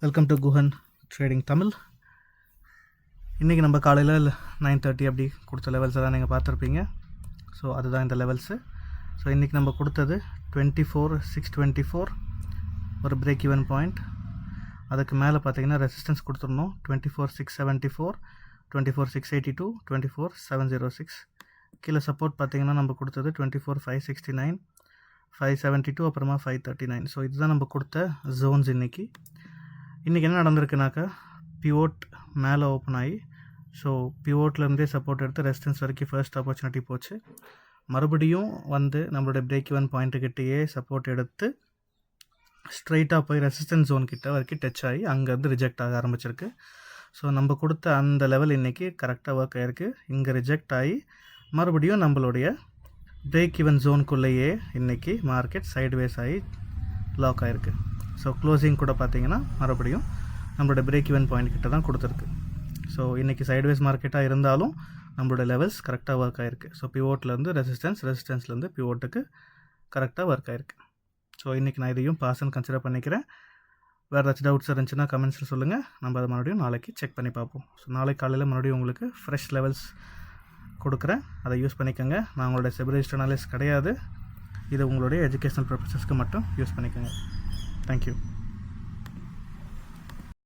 Welcome to Guhan trading Tamil. இன்றைக்கி நம்ம காலையில் 9:30 அப்படி கொடுத்த லெவல்ஸை தான் நீங்கள் பார்த்துருப்பீங்க. ஸோ அதுதான் இந்த லெவல்ஸு. ஸோ இன்றைக்கி நம்ம கொடுத்தது 24,624 ஒரு பிரேக் ஈவன் பாயிண்ட். அதுக்கு மேலே பார்த்தீங்கன்னா ரெசிஸ்டன்ஸ் கொடுத்துருந்தோம் 24,674, 24,682, 24,706. கீழே சப்போர்ட் பார்த்தீங்கன்னா நம்ம கொடுத்தது 24,569, 572, அப்புறமா 539. ஸோ இதுதான் நம்ம கொடுத்த ஜோன்ஸ். இன்றைக்கி என்ன நடந்திருக்குனாக்கா, பிவோட் மேலே ஓப்பன் ஆகி, ஸோ பிவோட்லேருந்தே சப்போர்ட் எடுத்து ரெசிஸ்டன்ஸ் வரைக்கும் ஃபர்ஸ்ட் ஆப்பர்ச்சுனிட்டி போச்சு. மறுபடியும் வந்து நம்மளுடைய பிரேக் ஈவன் பாயிண்ட்டுக்கிட்டேயே சப்போர்ட் எடுத்து ஸ்ட்ரைட்டாக போய் ரெசிஸ்டன்ஸ் ஜோன் கிட்ட வரைக்கும் டச் ஆகி அங்கேருந்து ரிஜெக்ட் ஆக ஆரம்பிச்சிருக்கு. ஸோ நம்ம கொடுத்த அந்த லெவல் இன்றைக்கி கரெக்டாக ஒர்க் ஆகிருக்கு. இங்கே ரிஜெக்ட் ஆகி மறுபடியும் நம்மளுடைய பிரேக் ஈவன் ஜோனுக்குள்ளேயே இன்றைக்கி மார்க்கெட் சைட்வேஸ் ஆகி லாக் ஆகிருக்கு. ஸோ க்ளோசிங் கூட பார்த்தீங்கன்னா மறுபடியும் நம்மளோட பிரேக் ஈவன் பாயிண்ட் கிட்ட தான் கொடுத்துருக்கு. ஸோ இன்றைக்கி சைட்வேஸ் மார்க்கெட்டாக இருந்தாலும் நம்மளோட லெவல்ஸ் கரெக்டாக ஒர்க் ஆகிருக்கு. ஸோ பிவோட்லேருந்து ரெசிஸ்டன்ஸ்லேருந்து பிவோட்டுக்கு கரெக்டாக ஒர்க் ஆகிருக்கு. ஸோ இன்றைக்கி நான் இதையும் பாஸ்ன்னு கன்சிடர் பண்ணிக்கிறேன். வேறு ஏதாச்சும் டவுட்ஸ் இருந்துச்சுன்னா கமெண்ட்ஸில் சொல்லுங்கள். நம்ம அதை மறுபடியும் நாளைக்கு செக் பண்ணி பார்ப்போம். ஸோ நாளைக்கு காலையில் மறுபடியும் உங்களுக்கு ஃப்ரெஷ் லெவல்ஸ் கொடுக்குறேன். அதை யூஸ் பண்ணிக்கோங்க. நான் உங்களோட செபி ரெஜிஸ்டர்ட் அனலிஸ்ட் கிடையாது. இது உங்களுடைய எஜுகேஷனல் பர்பஸஸ்க்கு மட்டும் யூஸ் பண்ணிக்கோங்க. Thank you.